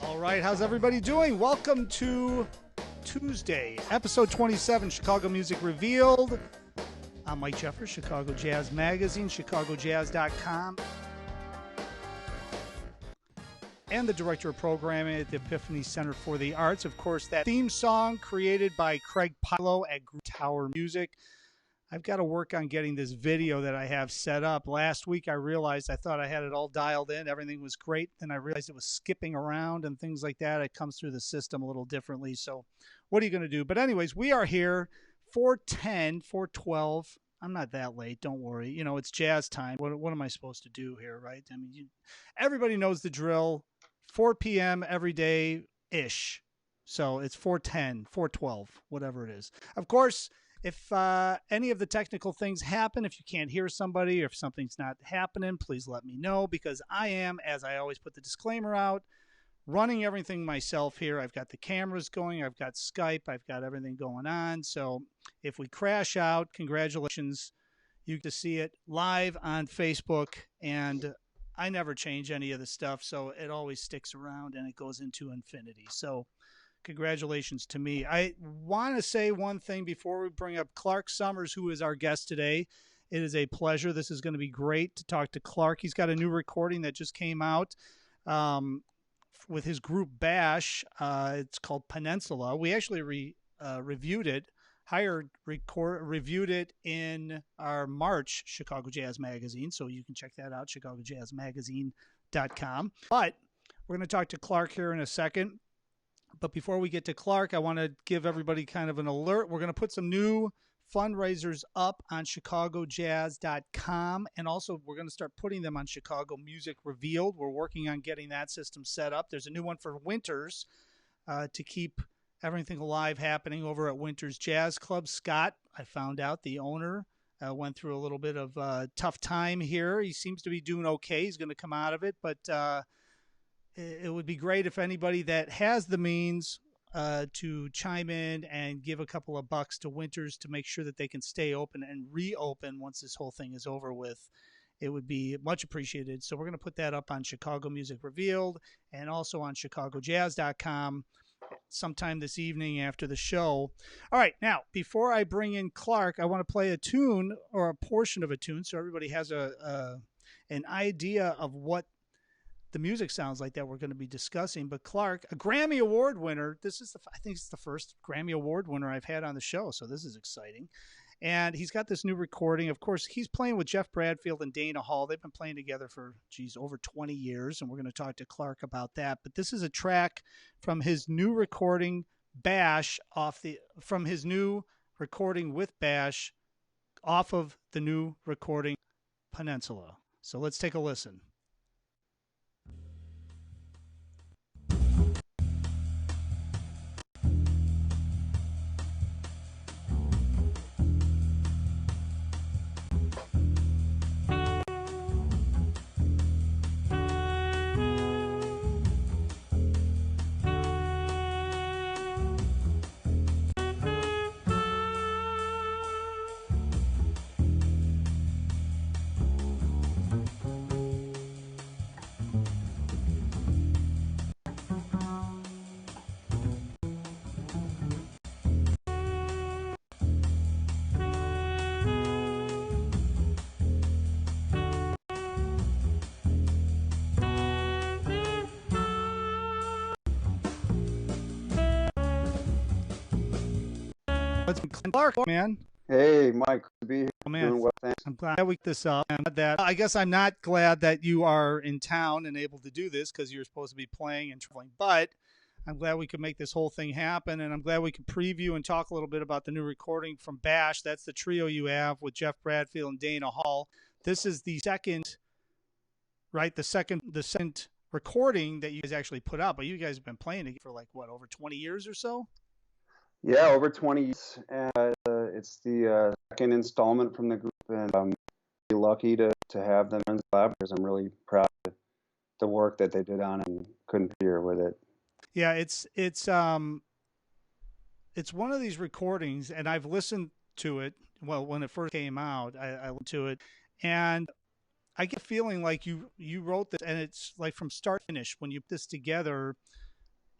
All right, how's everybody doing? Welcome to Tuesday, episode 27, Chicago Music Revealed. I'm Mike Jeffers, Chicago Jazz Magazine, chicagojazz.com, and the Director of Programming at the EPIPHANY Center for the Arts. Of course, that theme song created by Craig Perrillo at Group Tower Music. I've got to work on getting this video that I have set up. Last week, I realized I thought I had it all dialed in. Everything was great. Then I realized it was skipping around and things like that. It comes through the system a little differently. So what are you going to do? But anyways, we are here, 4:10, 4:12. I'm not that late. Don't worry. You know, it's jazz time. What am I supposed to do here, right? I mean, everybody knows the drill. 4 p.m. every day-ish. So it's 4:10, 4:12, whatever it is. Of course, if any of the technical things happen, if you can't hear somebody or if something's not happening, please let me know, because I am, as I always put the disclaimer out, running everything myself here. I've got the cameras going. I've got Skype. I've got everything going on. So if we crash out, congratulations. You get to see it live on Facebook, and I never change any of the stuff, so it always sticks around and it goes into infinity. So congratulations to me. I want to say one thing before we bring up Clark Sommers, who is our guest today. It is a pleasure. This is going to be great to talk to Clark. He's got a new recording that just came out with his group Bash. It's called Peninsula. We actually reviewed it, reviewed it in our March Chicago Jazz Magazine, so you can check that out, chicagojazzmagazine.com. But we're going to talk to Clark here in a second. But before we get to Clark, I want to give everybody kind of an alert. We're going to put some new fundraisers up on chicagojazz.com, and also we're going to start putting them on Chicago Music Revealed. We're working on getting that system set up. There's a new one for Winters to keep everything alive happening over at Winters Jazz Club. Scott, I found out, the owner, went through a little bit of a tough time here. He seems to be doing okay. He's going to come out of it, but it would be great if anybody that has the means to chime in and give a couple of bucks to Winters to make sure that they can stay open and reopen once this whole thing is over with. It would be much appreciated. So we're going to put that up on Chicago Music Revealed and also on chicagojazz.com sometime this evening after the show. All right, now, before I bring in Clark, I want to play a tune or a portion of a tune so everybody has an idea of what the music sounds like that we're going to be discussing. But Clark, a Grammy Award winner, I think it's the first Grammy Award winner I've had on the show, so this is exciting. And he's got this new recording. Of course, he's playing with Geof Bradfield and Dana Hall. They've been playing together for, over 20 years, and we're going to talk to Clark about that. But this is a track from his new recording, Bash, from his new recording with Bash, off of the new recording, Peninsula. So let's take a listen. Clark, man. Hey, Mike. Good to be here. Oh, man. Doing well, thanks. I'm glad we get this up. And that, I guess I'm not glad that you are in town and able to do this because you're supposed to be playing and traveling. But I'm glad we could make this whole thing happen, and I'm glad we could preview and talk a little bit about the new recording from Bash. That's the trio you have with Geof Bradfield and Dana Hall. This is the second, right? The second recording that you guys actually put out, but you guys have been playing it for like what, over 20 years or so? Yeah, over 20 years. It's the second installment from the group, and I'm really lucky to have them as collaborators. I'm really proud of the work that they did on it and couldn't be here with it. Yeah, it's one of these recordings, and I've listened to it. Well, when it first came out, I listened to it, and I get feeling like you wrote this, and it's like from start to finish. When you put this together,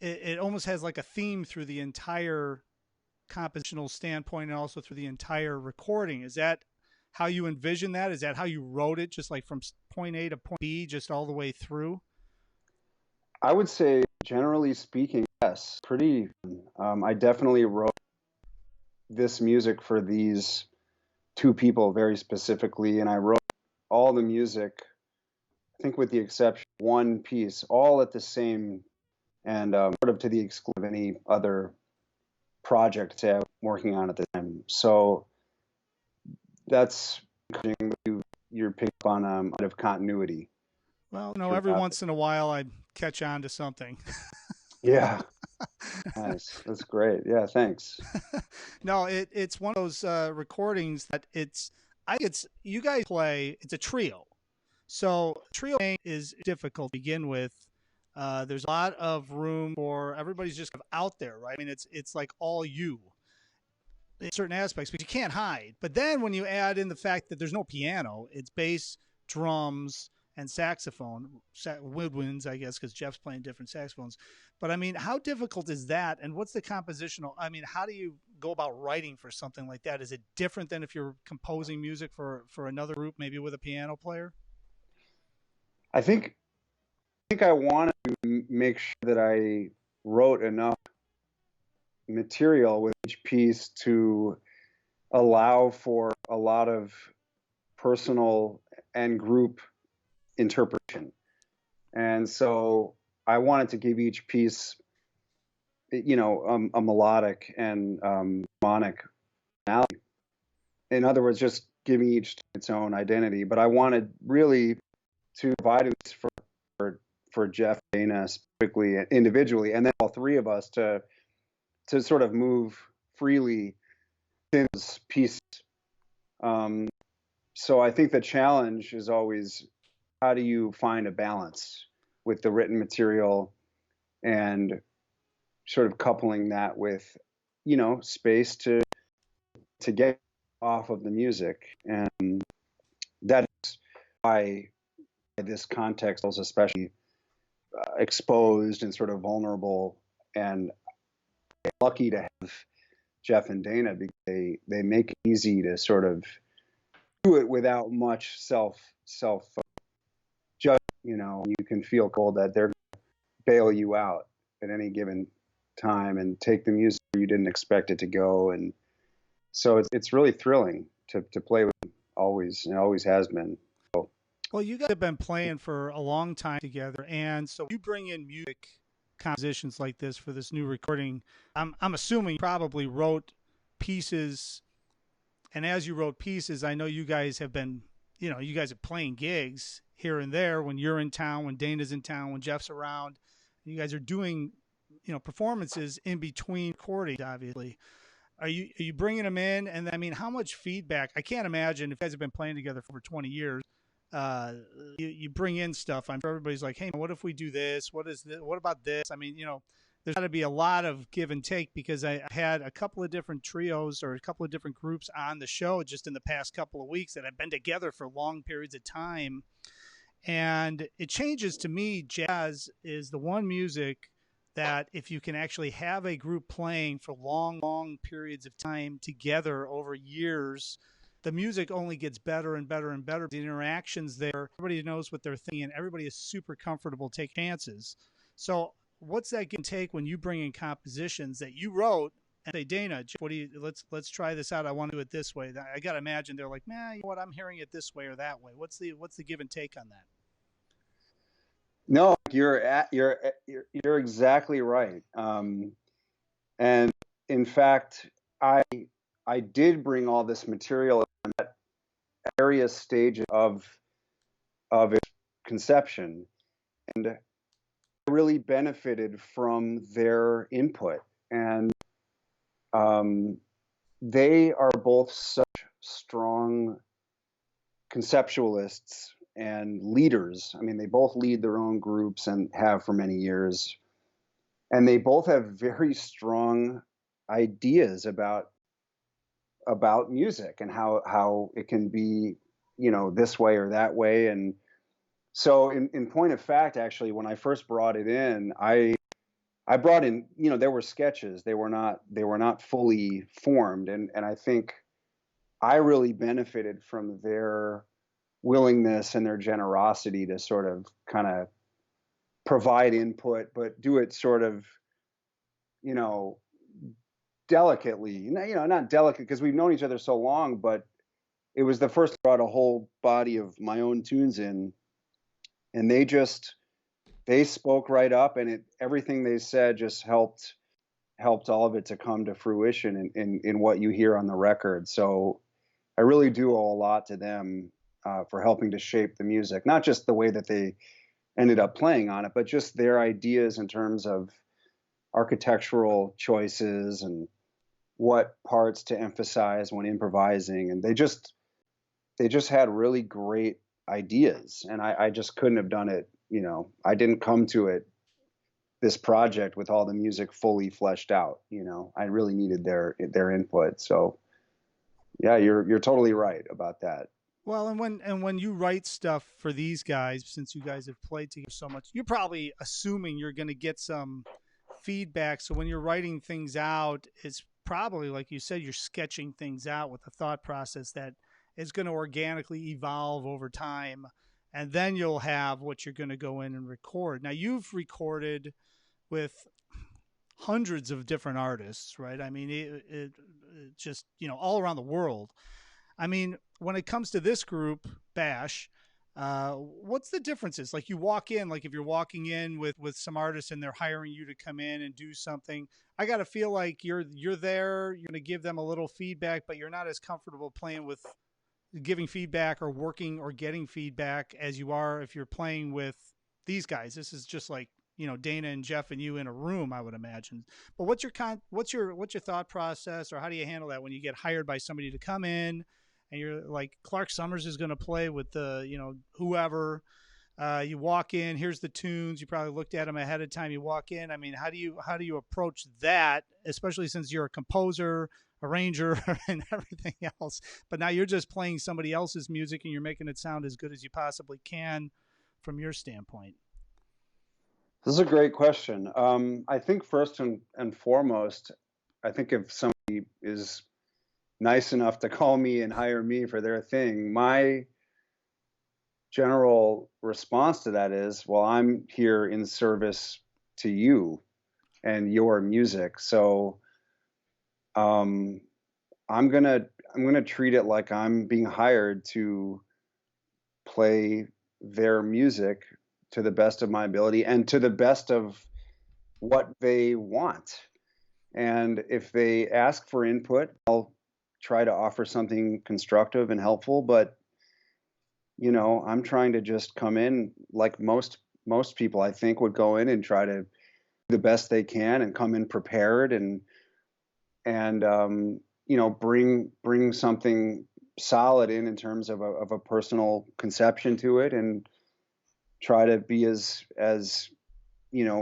it almost has like a theme through the entire compositional standpoint and also through the entire recording. Is that how you envision that? Is that how you wrote it, just like from point A to point B, just all the way through? I would say, generally speaking, yes. Pretty. I definitely wrote this music for these two people very specifically, and I wrote all the music, I think with the exception of one piece, all at the same, and sort of to the exclusion of any other project I'm working on at the time. So that's you're picking up on a bit of continuity. Well, every once in a while I catch on to something. Yeah. Nice. That's great. Yeah, thanks. No, it's one of those recordings that you guys play, it's a trio. So trio is difficult to begin with. There's a lot of room for everybody's just out there, right? I mean, it's like all you in certain aspects, but you can't hide. But then when you add in the fact that there's no piano, it's bass, drums, and saxophone, woodwinds, I guess, because Geof's playing different saxophones. But I mean, how difficult is that? And what's the compositional? I mean, how do you go about writing for something like that? Is it different than if you're composing music for another group, maybe with a piano player? I think I wanted to make sure that I wrote enough material with each piece to allow for a lot of personal and group interpretation. And so I wanted to give each piece, a melodic and harmonic personality. In other words, just giving each its own identity. But I wanted really to provide it for Geof, Dana specifically, individually, and then all three of us to sort of move freely in this piece. So I think the challenge is always, how do you find a balance with the written material and sort of coupling that with, space to get off of the music. And that is why this context was especially exposed and sort of vulnerable, and lucky to have Geof and Dana, because they make it easy to sort of do it without much self judgment. You can feel cold that they're going to bail you out at any given time and take the music where you didn't expect it to go. And so it's really thrilling to play with them. Always, it always has been. So. Well, you guys have been playing for a long time together, and so you bring in music compositions like this for this new recording. I'm assuming you probably wrote pieces, and as you wrote pieces, I know you guys have been, you guys are playing gigs here and there when you're in town, when Dana's in town, when Geof's around. You guys are doing, performances in between recordings, obviously. Are you bringing them in? And I mean, how much feedback? I can't imagine, if you guys have been playing together for over 20 years, you bring in stuff. I'm sure everybody's like, hey, what if we do this? What is this? What about this? I mean, there's got to be a lot of give and take, because I had a couple of different trios or a couple of different groups on the show just in the past couple of weeks that have been together for long periods of time. And it changes. To me, jazz is the one music that if you can actually have a group playing for long periods of time together over years, the music only gets better and better and better. The interactions there, everybody knows what they're thinking, and everybody is super comfortable taking chances. So what's that give and take when you bring in compositions that you wrote and say, Dana, what do you, let's try this out. I want to do it this way. I got to imagine they're like, man, you know what, I'm hearing it this way or that way. What's the give and take on that? No, you're exactly right. And in fact, I did bring all this material at various stages of its conception, and I really benefited from their input. And they are both such strong conceptualists and leaders. I mean, they both lead their own groups and have for many years. And they both have very strong ideas about music and how it can be, this way or that way. And so in point of fact, actually, when I first brought it in, I I brought in, there were sketches. They were not fully formed. And I think I really benefited from their willingness and their generosity to sort of kind of provide input, but do it sort of, delicately, not delicate because we've known each other so long, but it was the first I brought a whole body of my own tunes in, and they spoke right up, and everything they said just helped all of it to come to fruition in what you hear on the record. So I really do owe a lot to them for helping to shape the music, not just the way that they ended up playing on it, but just their ideas in terms of architectural choices and what parts to emphasize when improvising. And they just had really great ideas, and I just couldn't have done it. I didn't come to this project with all the music fully fleshed out. I really needed their input. So yeah, you're totally right about that. Well, and when you write stuff for these guys, since you guys have played together so much, you're probably assuming you're going to get some feedback. So when you're writing things out, it's probably, like you said, you're sketching things out with a thought process that is going to organically evolve over time. And then you'll have what you're going to go in and record. Now, you've recorded with hundreds of different artists, right? I mean, it just, all around the world. I mean, when it comes to this group, Bash, what's the differences? Like, you walk in, like if you're walking in with some artists and they're hiring you to come in and do something, I got to feel like you're there, you're going to give them a little feedback, but you're not as comfortable playing with giving feedback or working or getting feedback as you are if you're playing with these guys. This is just like, Dana and Geof and you in a room, I would imagine. But what's your thought process, or how do you handle that when you get hired by somebody to come in and you're like, Clark Sommers is going to play with the, whoever, you walk in, here's the tunes. You probably looked at them ahead of time. You walk in. I mean, how do you approach that, especially since you're a composer, arranger, and everything else, but now you're just playing somebody else's music and you're making it sound as good as you possibly can from your standpoint? This is a great question. I think first and foremost, I think if somebody is nice enough to call me and hire me for their thing, my general response to that is, well, I'm here in service to you and your music. So I'm gonna treat it like I'm being hired to play their music to the best of my ability and to the best of what they want. And if they ask for input, I'll try to offer something constructive and helpful. But I'm trying to just come in like most people, I think, would go in and try to do the best they can and come in prepared and bring something solid in terms of a personal conception to it, and try to be as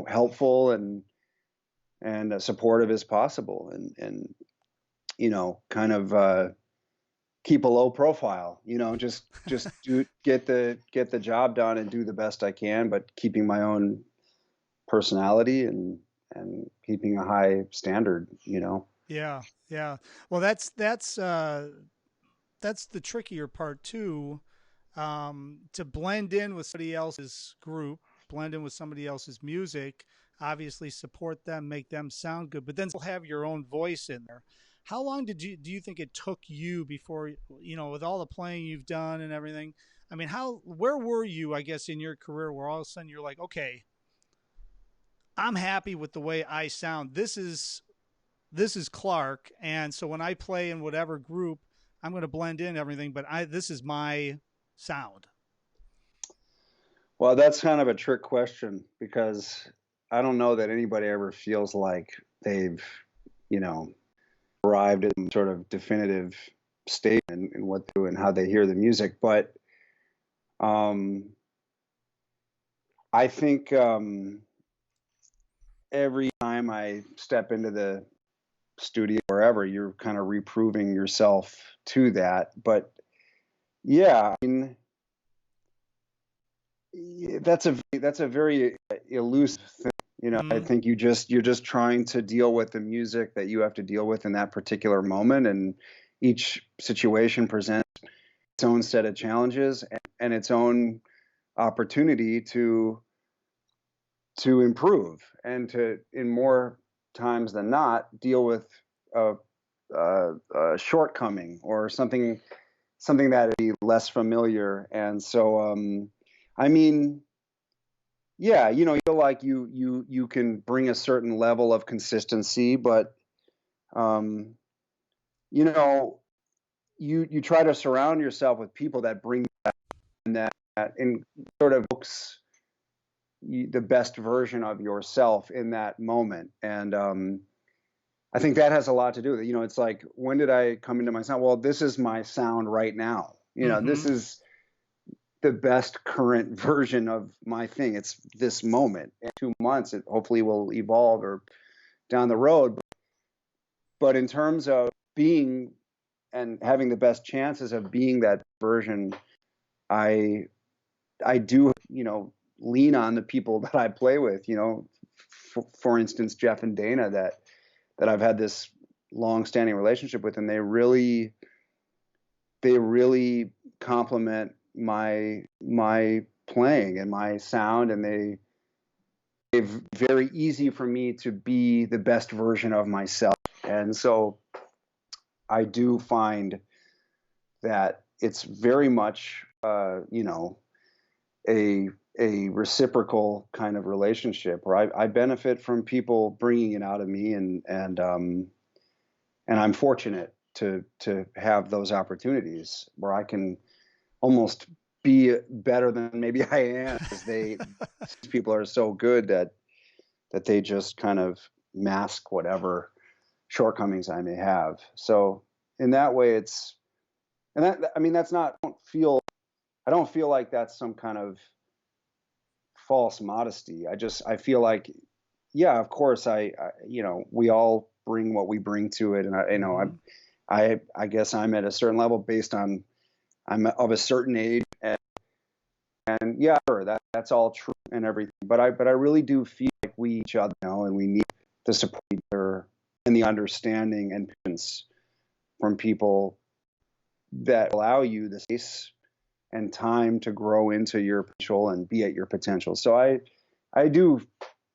helpful and supportive as possible, and kind of keep a low profile, just get the job done and do the best I can, but keeping my own personality and keeping a high standard. Yeah. Well, that's the trickier part too, to blend in with somebody else's group, blend in with somebody else's music, obviously support them, make them sound good, but then still have your own voice in there. How long do you think it took you before, with all the playing you've done and everything? I mean, where were you, I guess, in your career where all of a sudden you're like, okay, I'm happy with the way I sound. This is Clark, and so when I play in whatever group, I'm going to blend in everything, but this is my sound. Well, that's kind of a trick question, because I don't know that anybody ever feels like they've, arrived at some sort of definitive statement in what they do and how they hear the music. But I think every time I step into the studio, wherever, you're kind of reproving yourself to that. But yeah, I mean, that's a very elusive thing. You know, I think you're just trying to deal with the music that you have to deal with in that particular moment, and each situation presents its own set of challenges and its own opportunity to improve and to, in more times than not, deal with a shortcoming or something that would be less familiar. And so, I mean, yeah, you know, you feel like you can bring a certain level of consistency, but you know, you try to surround yourself with people that bring that and sort of books the best version of yourself in that moment. And I think that has a lot to do with it. You know, it's like, when did I come into my sound? Well, this is my sound right now. You know, this is the best current version of my thing. It's this moment. In 2 months, it hopefully will evolve or down the road. But in terms of being and having the best chances of being that version, I do, you know, lean on the people that I play with. You know, for instance, Geof and Dana, that I've had this long-standing relationship with, and they really complement my playing and my sound, and it's very easy for me to be the best version of myself. And so I do find that it's very much you know, a reciprocal kind of relationship where I benefit from people bringing it out of me, and I'm fortunate to have those opportunities where I can almost be better than maybe I am, because these people are so good that they just kind of mask whatever shortcomings I may have. So in that way, it's, and that, I mean, that's not, I don't feel like that's some kind of false modesty. I feel like, yeah, of course, I you know, we all bring what we bring to it, and you know, I guess I'm at a certain level based on I'm of a certain age, and yeah, sure, that's all true and everything. But I really do feel like we each other know, and we need the support and the understanding and patience from people that allow you the space and time to grow into your potential and be at your potential. So I do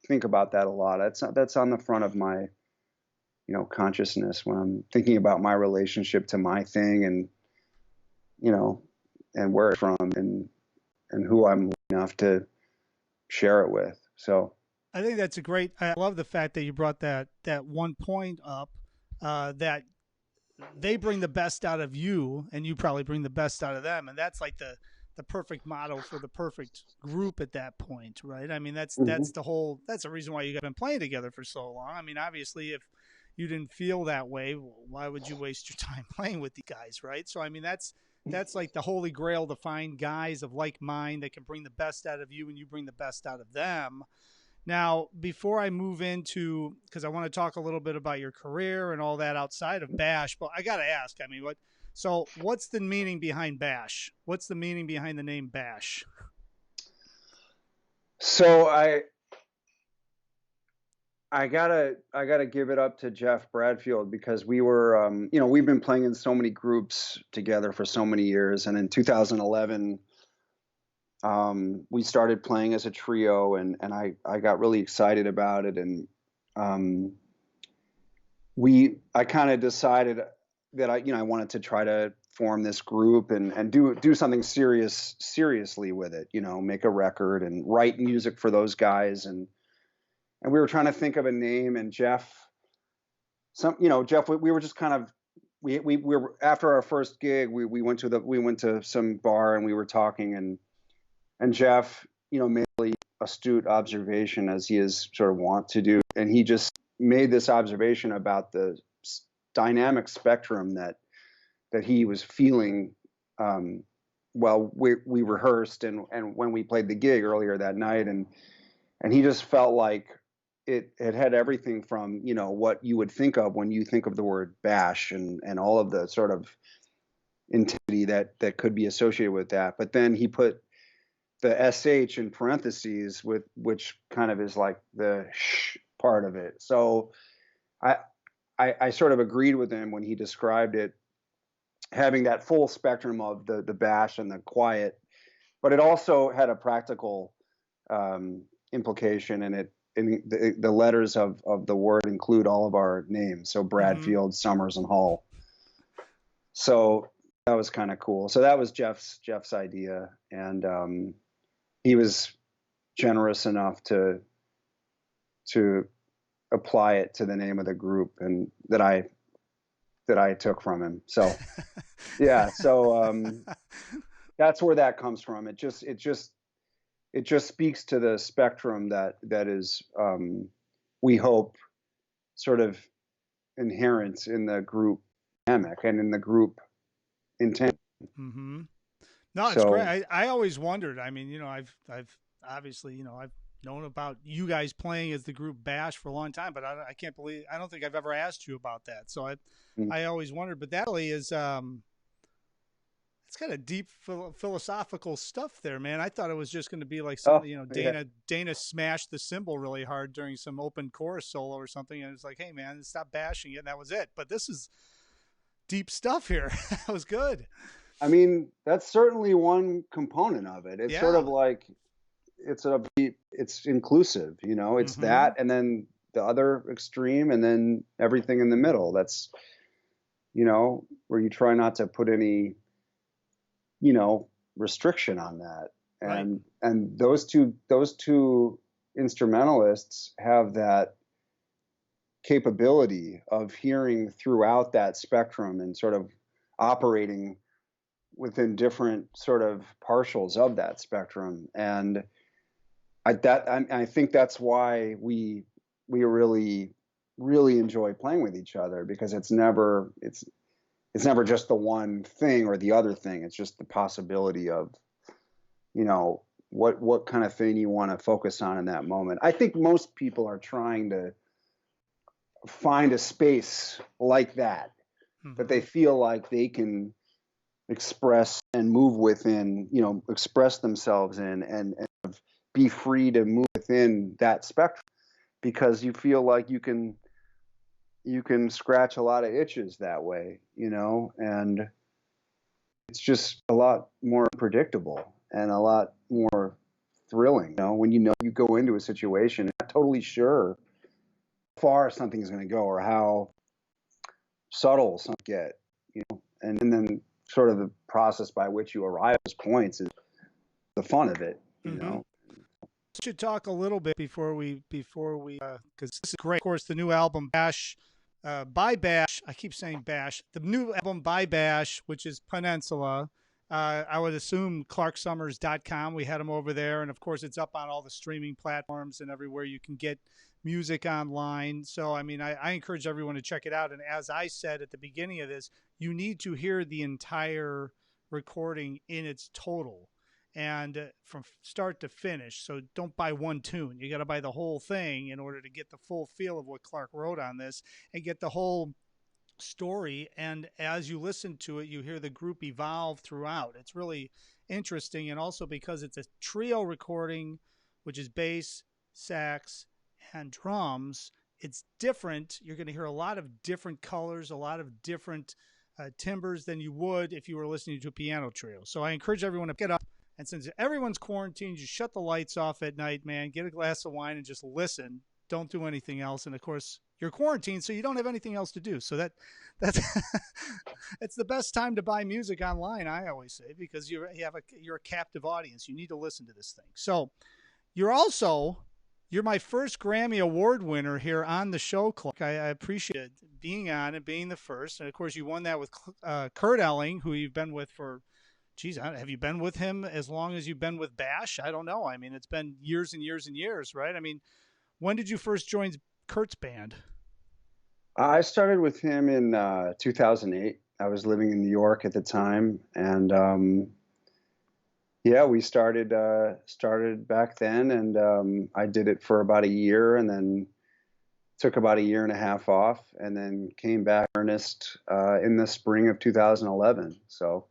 think about that a lot. That's on the front of my, you know, consciousness when I'm thinking about my relationship to my thing, and, you know, and where it's from, and who I'm enough to share it with. So I think that's a great. I love the fact that you brought that one point up, that they bring the best out of you, and you probably bring the best out of them, and that's like the perfect model for the perfect group at that point, right? I mean, that's the whole. That's the reason why you guys have been playing together for so long. I mean, obviously, if you didn't feel that way, why would you waste your time playing with these guys, right? So, I mean, that's like the holy grail, to find guys of like mind that can bring the best out of you, and you bring the best out of them. Now, before I move into, because I want to talk a little bit about your career and all that outside of Bash, but I got to ask, I mean, what's the meaning behind Bash? What's the meaning behind the name Bash? So I gotta give it up to Geof Bradfield, because we were, you know, we've been playing in so many groups together for so many years, and in 2011, we started playing as a trio, and I got really excited about it, and I kind of decided that I wanted to try to form this group and do something seriously with it, you know, make a record and write music for those guys, and we were trying to think of a name, and Geof, we were just kind of, we were, after our first gig, we went to some bar, and we were talking, and Geof, you know, made a really astute observation, as he is sort of wont to do, and he just made this observation about the dynamic spectrum that he was feeling while we rehearsed and when we played the gig earlier that night, and he just felt like it had everything from, you know, what you would think of when you think of the word bash, and all of the sort of intensity that could be associated with that. But then he put the sh in parentheses, with which kind of is like the sh part of it. So I sort of agreed with him when he described it, having that full spectrum of the bash and the quiet, but it also had a practical implication, and the letters of the word include all of our names, so Bradfield, Sommers, and Hall. So that was kind of cool. So that was Geof's idea, and he was generous enough to apply it to the name of the group, and that I took from him. So yeah, so that's where that comes from. It just speaks to the spectrum that is, we hope, sort of inherent in the group dynamic and in the group intent. No, it's great. I always wondered. I mean, I've obviously, I've known about you guys playing as the group Bash for a long time, but I can't believe, I don't think I've ever asked you about that. So I always wondered, but that really is, it's kind of deep philosophical stuff there, man. I thought it was just going to be like something, Dana smashed the cymbal really hard during some open chorus solo or something, and it's like, hey man, stop bashing it, and that was it. But this is deep stuff here. That was good. I mean, that's certainly one component of it. It's sort of like, it's inclusive, it's that, and then the other extreme, and then everything in the middle. That's, where you try not to put any, restriction on that. And those two instrumentalists have that capability of hearing throughout that spectrum and sort of operating within different sort of partials of that spectrum. And I think that's why we really, really enjoy playing with each other, because it's never just the one thing or the other thing. It's just the possibility of, what kind of thing you want to focus on in that moment. I think most people are trying to find a space like that, that they feel like they can express and move within, express themselves in, and be free to move within that spectrum, because you feel like you can scratch a lot of itches that way, and it's just a lot more predictable and a lot more thrilling, when you go into a situation not totally sure how far something's going to go or how subtle something get, and then sort of the process by which you arrive at those points is the fun of it, We should talk a little bit before we because this is great. Of course, the new album Bash, by Bash. I keep saying Bash. The new album by Bash, which is Peninsula. I would assume ClarkSommers.com. We had them over there, and of course, it's up on all the streaming platforms and everywhere you can get music online. So, I mean, I encourage everyone to check it out. And as I said at the beginning of this, you need to hear the entire recording in its total, and from start to finish. So don't buy one tune. You got to buy the whole thing in order to get the full feel of what Clark wrote on this and get the whole story. And as you listen to it, you hear the group evolve throughout. It's really interesting. And also because it's a trio recording, which is bass, sax, and drums, it's different. You're going to hear a lot of different colors, a lot of different timbres than you would if you were listening to a piano trio. So I encourage everyone to get up. And since everyone's quarantined, you shut the lights off at night, man. Get a glass of wine and just listen. Don't do anything else. And of course, you're quarantined, so you don't have anything else to do. So that's it's the best time to buy music online, I always say, because you're a captive audience. You need to listen to this thing. So you're my first Grammy Award winner here on the show, Clark. I appreciate being on and being the first. And of course, you won that with Kurt Elling, who you've been with for. Geez, have you been with him as long as you've been with Bash? I don't know. I mean, it's been years and years and years, right? I mean, when did you first join Kurt's band? I started with him in 2008. I was living in New York at the time, and we started back then, and I did it for about a year, and then took about a year and a half off, and then came back in earnest in the spring of 2011. So.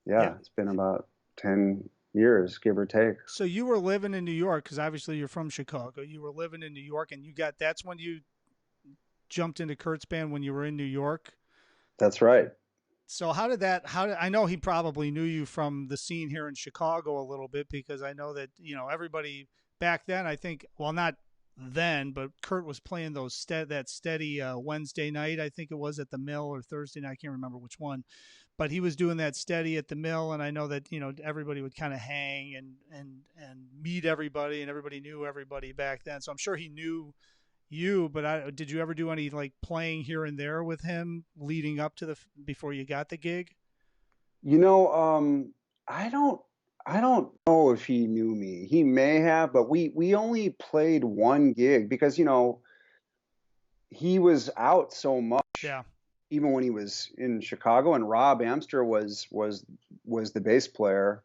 Yeah, it's been about 10 years, give or take. So you were living in New York because obviously you're from Chicago. You were living in New York, and that's when you jumped into Kurt's band when you were in New York. That's right. So I know he probably knew you from the scene here in Chicago a little bit because I know that, everybody back then, I think, well, not then, but Kurt was playing that steady Wednesday night, I think it was at the Mill, or Thursday night, I can't remember which one, but he was doing that steady at the Mill, and I know that, everybody would kind of hang and meet everybody, and everybody knew everybody back then. So I'm sure he knew you, but did you ever do any like playing here and there with him leading up to before you got the gig? You know, I don't know if he knew me. He may have, but we only played one gig because, he was out so much, Yeah. even when he was in Chicago. And Rob Amster was the bass player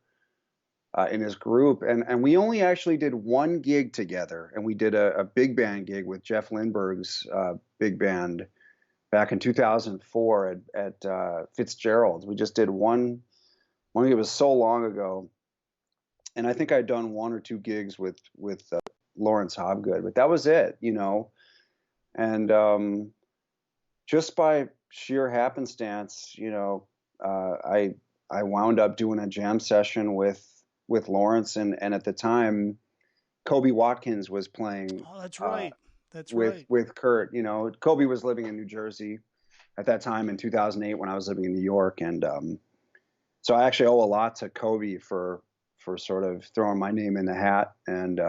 in his group, and we only actually did one gig together, and we did a big band gig with Jeff Lindbergh's big band back in 2004 at Fitzgerald's. We just did one. It was so long ago, and I think I'd done one or two gigs with Lawrence Hobgood, but that was it, And just by sheer happenstance, I wound up doing a jam session with Lawrence, and at the time, Kobe Watkins was playing. Oh, that's right. That's with right. with Kurt. Kobe was living in New Jersey at that time in 2008 when I was living in New York, and so I actually owe a lot to Kobe for sort of throwing my name in the hat, and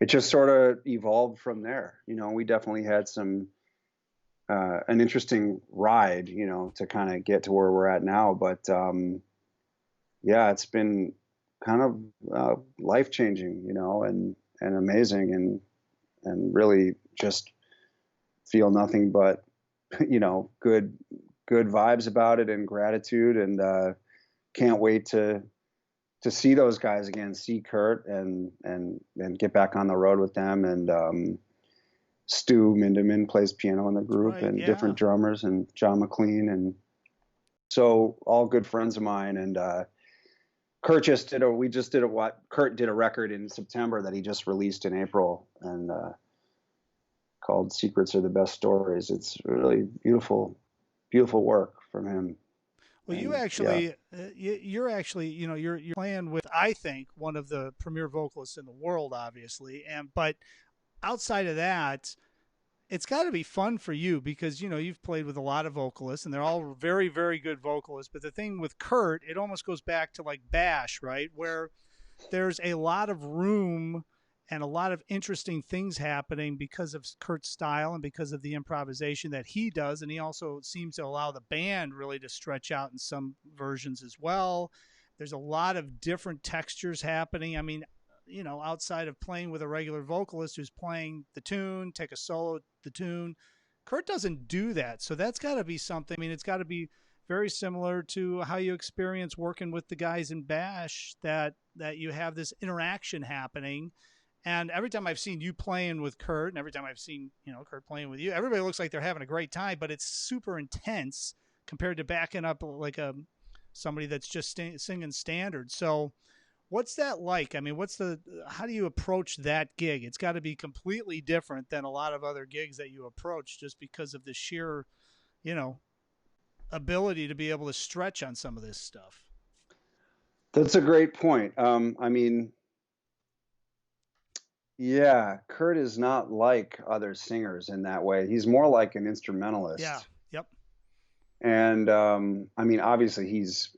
it just sort of evolved from there. We definitely had an interesting ride, to kind of get to where we're at now, but yeah, it's been kind of life changing, and amazing, and really just feel nothing but good vibes about it, and gratitude, and can't wait to see those guys again, see Kurt, and get back on the road with them. And Stu Mindeman plays piano in the group, Right, and yeah. different drummers, and John McLean, and so all good friends of mine. And Kurt did a record in September that he just released in April, and called Secrets Are the Best Stories. It's really beautiful work from him. Well, and, you actually, you're actually, you're playing with, I think, one of the premier vocalists in the world, obviously. But outside of that, it's got to be fun for you because, you've played with a lot of vocalists and they're all very, very good vocalists. But the thing with Kurt, it almost goes back to like Bash, right? Where there's a lot of room and a lot of interesting things happening because of Kurt's style and because of the improvisation that he does. And he also seems to allow the band really to stretch out in some versions as well. There's a lot of different textures happening. I mean, outside of playing with a regular vocalist who's playing the tune, take a solo, the tune, Kurt doesn't do that. So that's got to be something. I mean, it's got to be very similar to how you experience working with the guys in Bash, that you have this interaction happening. And every time I've seen you playing with Kurt, and every time I've seen, Kurt playing with you, everybody looks like they're having a great time, but it's super intense compared to backing up like somebody that's just singing standard. So what's that like? I mean, how do you approach that gig? It's got to be completely different than a lot of other gigs that you approach just because of the sheer, ability to be able to stretch on some of this stuff. That's a great point. I mean, yeah, Kurt is not like other singers in that way. He's more like an instrumentalist. Yeah. Yep. And I mean, obviously he's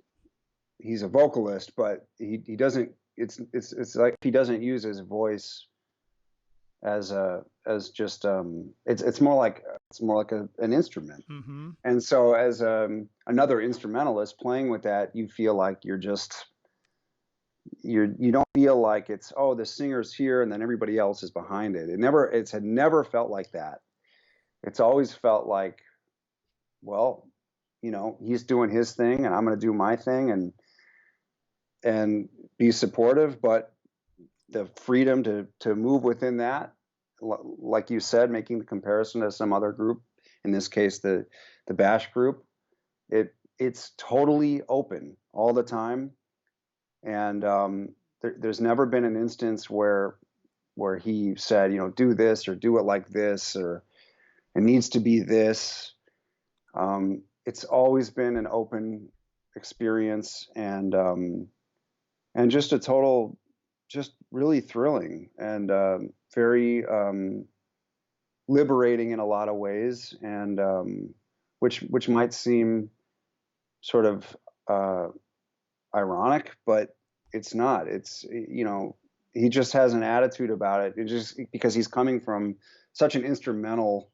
a vocalist, but he doesn't. It's like he doesn't use his voice as just it's more like an instrument. Mm-hmm. And so as another instrumentalist playing with that, you feel like you don't feel like it's, oh, the singer's here and then everybody else is behind it. It had never felt like that. It's always felt like, well, he's doing his thing and I'm going to do my thing, and be supportive, but the freedom to move within that, like you said, making the comparison to some other group, in this case the Bash group, it's totally open all the time. And there's never been an instance where he said, do this or do it like this, or it needs to be this. It's always been an open experience, and just a total, just really thrilling, and very liberating in a lot of ways, and which might seem sort of ironic, but it's not. It's, he just has an attitude about it. It's just because he's coming from such an instrumental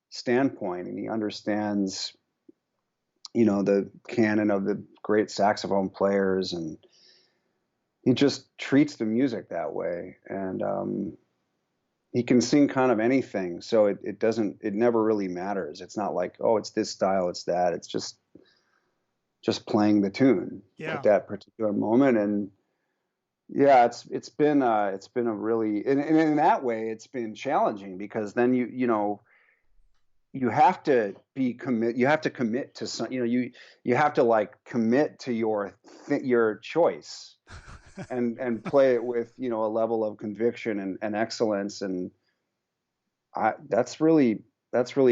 standpoint, and he understands, the canon of the great saxophone players, and he just treats the music that way. And he can sing kind of anything, so it never really matters. It's not like, oh, it's this style, it's that. It's just playing the tune at that particular moment. And yeah, it's been a really, and in that way, it's been challenging, because then you have to you have to commit to some, you have to like commit to your choice, and play it with, a level of conviction and excellence. And that's really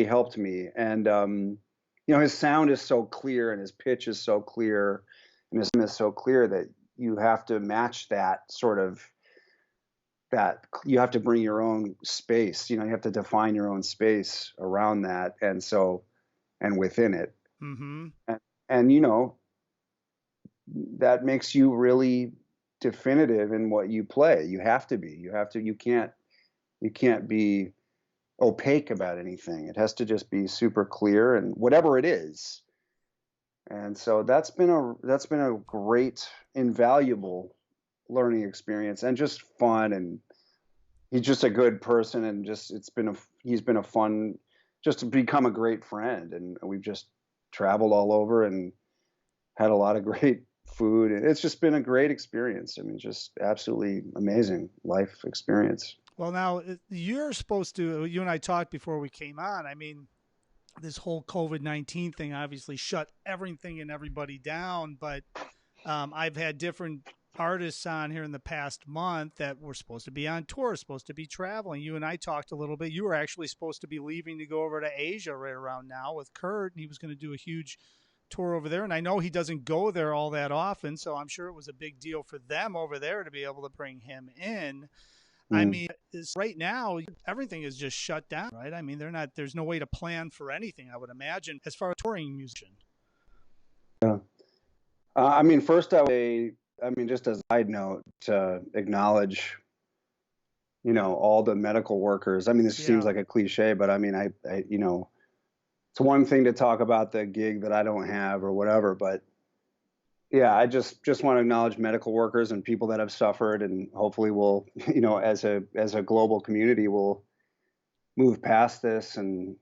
helped me. And his sound is so clear, and his pitch is so clear, and his rhythm is so clear, that you have to match that sort of, that you have to bring your own space. You have to define your own space around that, and within it. Mm-hmm. And that makes you really definitive in what you play. You have to be. You can't be opaque about anything. It has to just be super clear, and whatever it is. And so that's been a great, invaluable learning experience, and just fun. And he's just a good person, and he's been a fun, just to become a great friend. And we've just traveled all over and had a lot of great food, and it's just been a great experience. I mean, just absolutely amazing life experience. Well, now you and I talked before we came on. I mean, this whole COVID-19 thing obviously shut everything and everybody down, but I've had different artists on here in the past month that were supposed to be on tour, supposed to be traveling. You and I talked a little bit. You were actually supposed to be leaving to go over to Asia right around now with Kurt, and he was going to do a huge tour over there. And I know he doesn't go there all that often, so I'm sure it was a big deal for them over there to be able to bring him in. I mean, right now, everything is just shut down, right? I mean, there's no way to plan for anything, I would imagine, as far as touring musician. Yeah. I mean, first I would say, just as a side note, to acknowledge, all the medical workers. I mean, this seems like a cliche, but I mean, it's one thing to talk about the gig that I don't have or whatever, but yeah, I just want to acknowledge medical workers and people that have suffered, and hopefully we'll, as a global community, we'll move past this and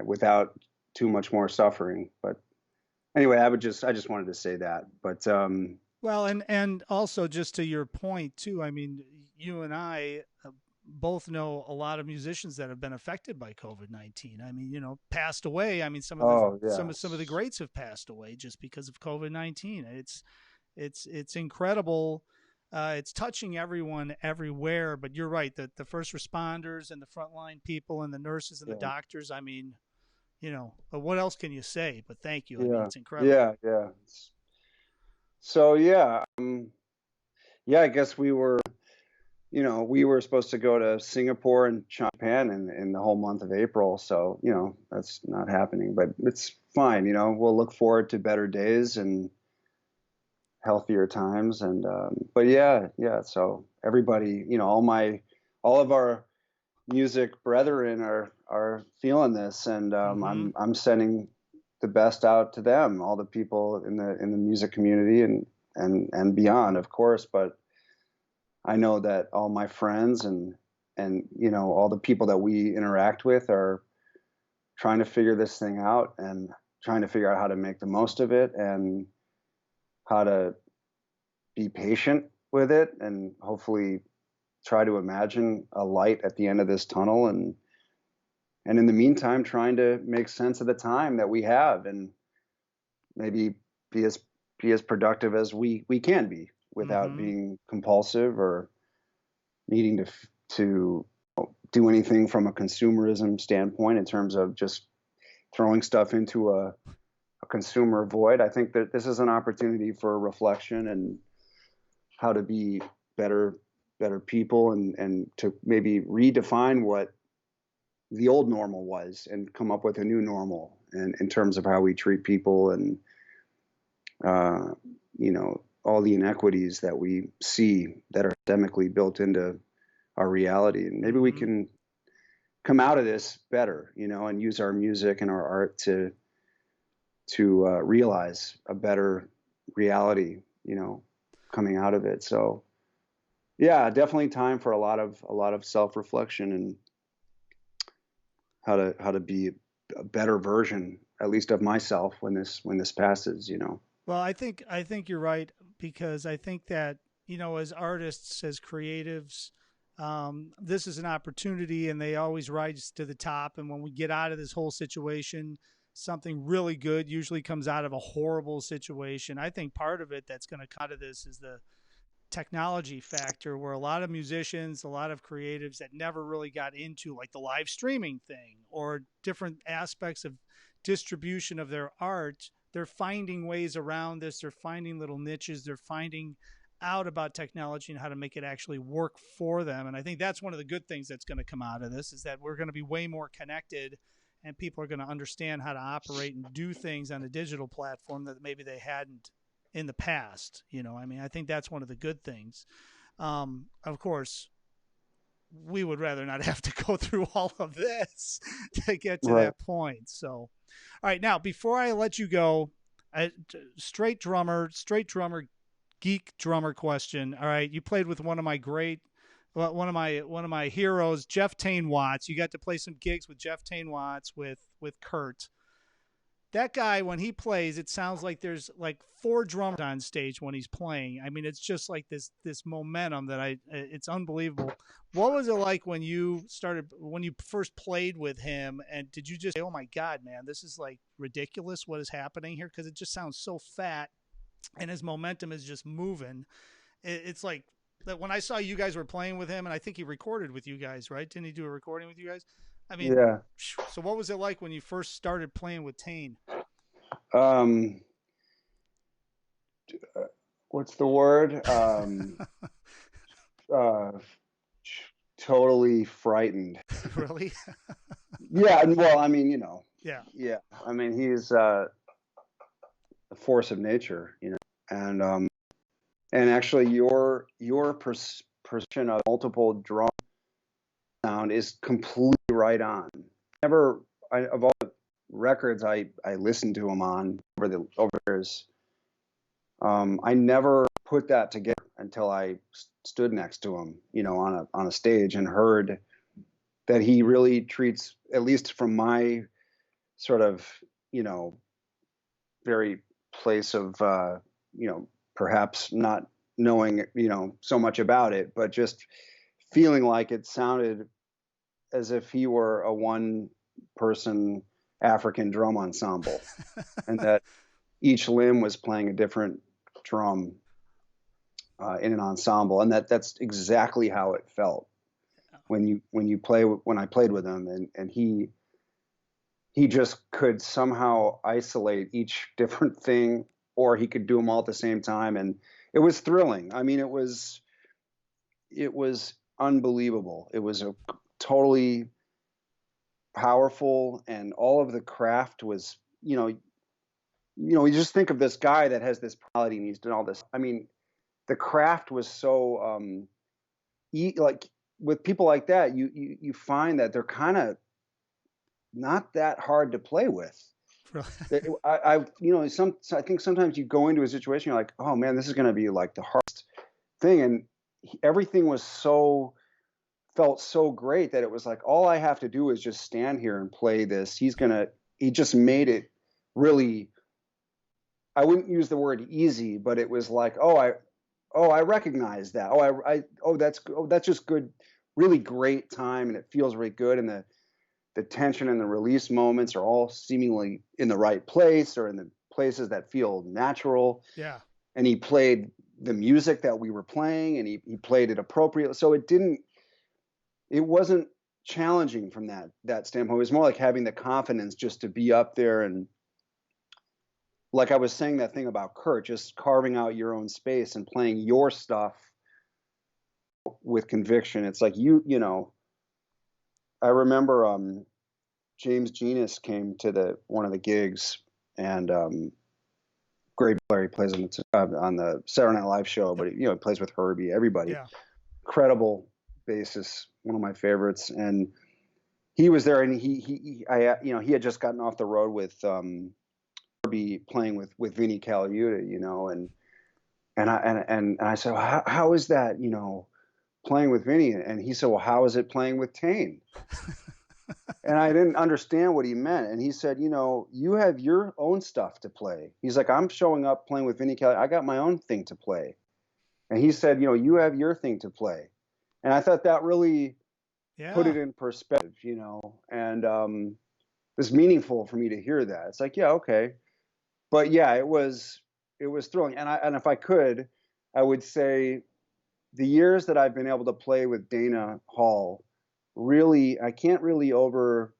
without too much more suffering. But anyway, I just wanted to say that. But well, and also just to your point too, I mean, you and I both know a lot of musicians that have been affected by COVID-19. I mean, passed away. I mean, some of the greats have passed away just because of COVID-19. It's incredible. It's touching everyone everywhere. But you're right that the first responders and the frontline people and the nurses and the doctors. I mean, but what else can you say? But thank you. I mean, it's incredible. Yeah. So I guess we were supposed to go to Singapore and Japan in the whole month of April. So, that's not happening, but it's fine. We'll look forward to better days and healthier times. And, but yeah. So everybody, all of our music brethren are feeling this, and I'm sending the best out to them, all the people in the music community and beyond, of course. But I know that all my friends and all the people that we interact with are trying to figure this thing out, and trying to figure out how to make the most of it, and how to be patient with it, and hopefully try to imagine a light at the end of this tunnel, and in the meantime trying to make sense of the time that we have, and maybe be as productive as we can be. without being compulsive or needing to do anything from a consumerism standpoint in terms of just throwing stuff into a consumer void. I think that this is an opportunity for reflection and how to be better people and to maybe redefine what the old normal was and come up with a new normal in terms of how we treat people and, all the inequities that we see that are systemically built into our reality. And maybe we can come out of this better, and use our music and our art to realize a better reality, coming out of it. So yeah, definitely time for a lot of self-reflection and how to be a better version, at least of myself when this passes, Well, I think you're right, because I think that, as artists, as creatives, this is an opportunity, and they always rise to the top. And when we get out of this whole situation, something really good usually comes out of a horrible situation. I think part of it that's going to come out of this is the technology factor, where a lot of musicians, a lot of creatives that never really got into like the live streaming thing or different aspects of distribution of their art, they're finding ways around this. They're finding little niches. They're finding out about technology and how to make it actually work for them. And I think that's one of the good things that's going to come out of this, is that we're going to be way more connected, and people are going to understand how to operate and do things on a digital platform that maybe they hadn't in the past. I think that's one of the good things. Of course, we would rather not have to go through all of this to get to that point. So, all right, now, before I let you go, straight drummer, geek drummer question. All right. You played with one of my heroes, Geof Watts. You got to play some gigs with Geof Watts with Kurt. That guy, when he plays, it sounds like there's like 4 drummers on stage when he's playing. I mean, it's just like this momentum that it's unbelievable. What was it like when you first played with him, and did you just say, oh my God, man, this is like ridiculous what is happening here? Because it just sounds so fat, and his momentum is just moving. It's like that when I saw you guys were playing with him, and I think he recorded with you guys, right? Didn't he do a recording with you guys? I mean, yeah. So what was it like when you first started playing with Tane? What's the word? Totally frightened. Really? Yeah. Well, I mean, Yeah. Yeah. I mean, he's a force of nature, and actually your perception of multiple drum sound is completely right on. Of all the records I listened to him on over the years, I never put that together until I stood next to him, on a stage, and heard that he really treats, at least from my sort of, very place of, perhaps not knowing, so much about it, but just feeling like it sounded as if he were a one-person African drum ensemble, and that each limb was playing a different drum in an ensemble, and that's exactly how it felt when I played with him, and he just could somehow isolate each different thing, or he could do them all at the same time, and it was thrilling. I mean, it was unbelievable. It was a totally powerful, and all of the craft was, you just think of this guy that has this personality and he's done all this. I mean, the craft was so, like with people like that, you find that they're kind of not that hard to play with. I think sometimes you go into a situation, you're like, oh man, this is going to be like the hardest thing. And everything felt so great that it was like, all I have to do is just stand here and play this. He just made it really, I wouldn't use the word easy, but it was like, I recognize that. That's just good, really great time. And it feels really good. And the tension and the release moments are all seemingly in the right place, or in the places that feel natural. Yeah. And he played the music that we were playing, and he played it appropriately. So it wasn't challenging from that standpoint. It was more like having the confidence just to be up there, and like I was saying, that thing about Kurt, just carving out your own space and playing your stuff with conviction. It's like you know, I remember James Genus came to one of the gigs, and great player. He plays on the Saturday Night Live show, but he plays with Herbie, everybody. Yeah. Incredible bassist, one of my favorites, and he was there, and he had just gotten off the road with Herbie playing with Vinnie Colaiuta, and I said, well, how is that, playing with Vinnie? And he said, well, how is it playing with Tane? And I didn't understand what he meant. And he said, you have your own stuff to play. He's like, I'm showing up playing with Vinnie Colaiuta. I got my own thing to play. And he said, you have your thing to play. And I thought that really put it in perspective, and it was meaningful for me to hear that. It's like, yeah, okay. But yeah, it was thrilling. And if I could, I would say the years that I've been able to play with Dana Hall, really, I can't really overstate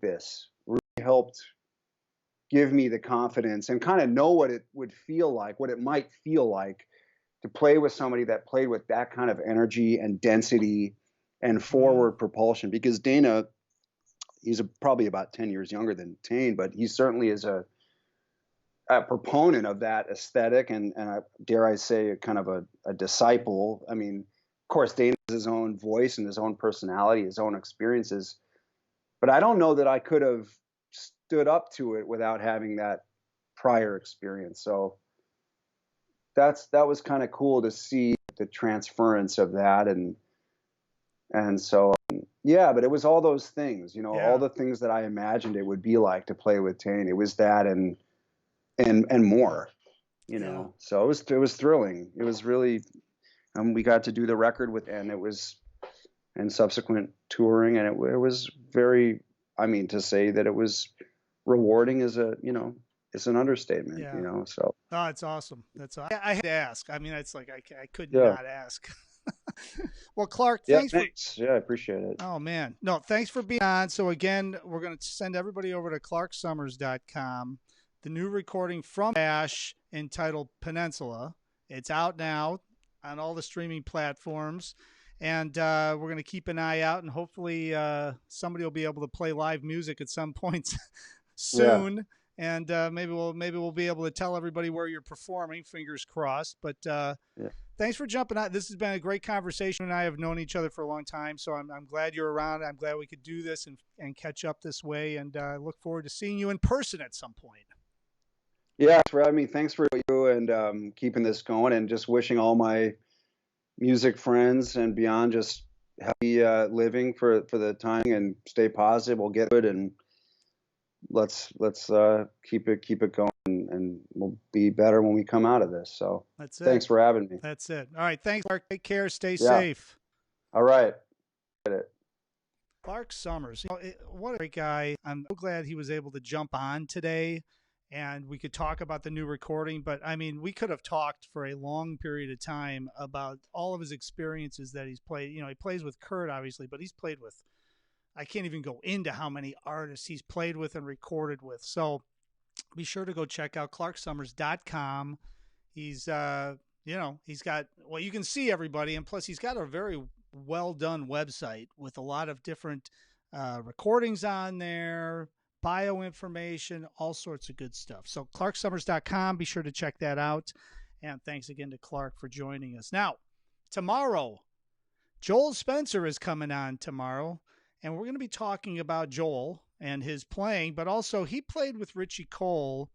this, really helped give me the confidence and kind of know what it would feel like, what it might feel like to play with somebody that played with that kind of energy and density and forward propulsion. Because Dana, he's probably about 10 years younger than Tane, but he certainly is a proponent of that aesthetic, and dare I say, kind of a disciple. I mean, of course, Dana has his own voice and his own personality, his own experiences, but I don't know that I could have stood up to it without having that prior experience. So that was kind of cool to see the transference of that, and so yeah. But it was all those things, all the things that I imagined it would be like to play with Tane. It was that and more, So it was thrilling. It was really, we got to do the record and subsequent touring, and it was very, to say that it was rewarding is it's an understatement, so. Oh, it's awesome. I had to ask. It's like, I could not ask. Well, Clark, thanks. Yeah, I appreciate it. Oh man. No, thanks for being on. So again, we're going to send everybody over to clarksommers.com. The new recording from Ash entitled Peninsula. It's out now on all the streaming platforms, and we're going to keep an eye out, and hopefully somebody will be able to play live music at some point soon. And maybe we'll be able to tell everybody where you're performing. Fingers crossed. But thanks for jumping on. This has been a great conversation, and I have known each other for a long time, so I'm glad you're around. I'm glad we could do this and catch up this way, and I look forward to seeing you in person at some point. Yeah, for having me. Thanks for you and keeping this going, and just wishing all my music friends and beyond just happy living for the time, and stay positive. We'll get it, and let's keep it going, and we'll be better when we come out of this. So that's it. Thanks for having me. That's it. All right. Thanks, Clark. Take care. Stay safe. All right. Get it. Clark Sommers. What a great guy. I'm so glad he was able to jump on today and we could talk about the new recording. But we could have talked for a long period of time about all of his experiences that he's played. He plays with Kurt, obviously, but he's played with, I can't even go into how many artists he's played with and recorded with. So be sure to go check out clarksommers.com. He's, he's got, you can see everybody. And plus he's got a very well done website with a lot of different recordings on there, bio information, all sorts of good stuff. So clarksommers.com, be sure to check that out. And thanks again to Clark for joining us. Now, tomorrow, Joel Spencer is coming on tomorrow, and we're going to be talking about Joel and his playing, but also he played with Richie Cole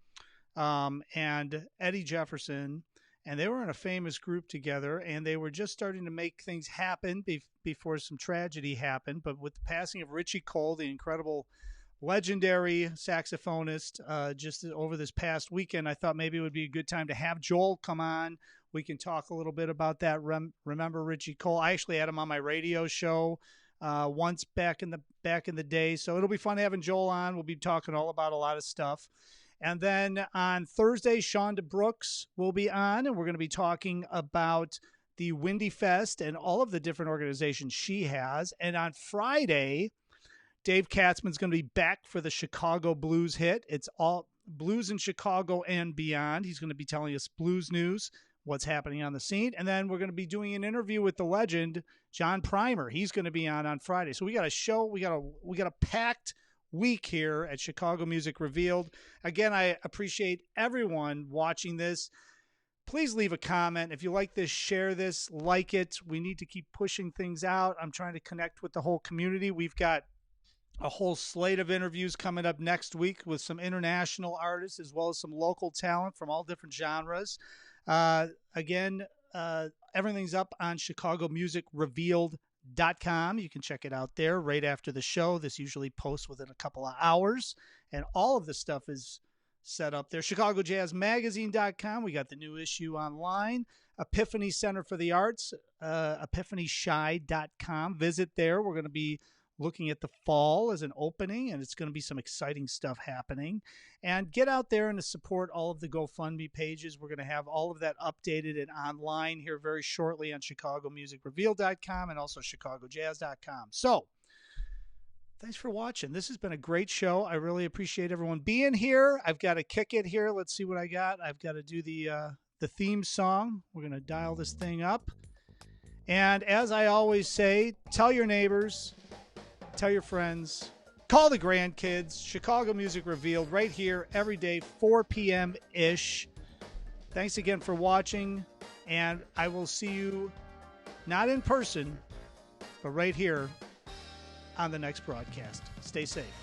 and Eddie Jefferson, and they were in a famous group together, and they were just starting to make things happen before some tragedy happened. But with the passing of Richie Cole, the incredible legendary saxophonist, just over this past weekend, I thought maybe it would be a good time to have Joel come on. We can talk a little bit about that. Remember Richie Cole? I actually had him on my radio show once back in the day, so it'll be fun having Joel on. We'll be talking all about a lot of stuff. And then on Thursday, Shonda Brooks will be on, and we're going to be talking about the Windy Fest and all of the different organizations she has. And on Friday, Dave Katzman's going to be back for the Chicago Blues Hit. It's all blues in Chicago and beyond. He's going to be telling us blues news, what's happening on the scene. And then we're going to be doing an interview with the legend, John Primer. He's going to be on Friday. So we got a show. We got a packed week here at Chicago Music Revealed. Again, I appreciate everyone watching this. Please leave a comment. If you like this, share this, like it. We need to keep pushing things out. I'm trying to connect with the whole community. We've got a whole slate of interviews coming up next week with some international artists as well as some local talent from all different genres. Again, everything's up on ChicagoMusicRevealed.com. You can check it out there right after the show. This usually posts within a couple of hours, and all of the stuff is set up there. ChicagoJazzMagazine.com. We got the new issue online. Epiphany Center for the Arts, EpiphanyShy.com. Visit there. We're going to be looking at the fall as an opening, and it's going to be some exciting stuff happening. And get out there and to support all of the GoFundMe pages. We're going to have all of that updated and online here very shortly on ChicagoMusicRevealed.com and also ChicagoJazz.com. So, thanks for watching. This has been a great show. I really appreciate everyone being here. I've got to kick it here. Let's see what I got. I've got to do the theme song. We're going to dial this thing up. And as I always say, tell your neighbors, tell your friends, call the grandkids. Chicago Music Revealed right here every day, 4 p.m.-ish. Thanks again for watching, and I will see you not in person, but right here on the next broadcast. Stay safe.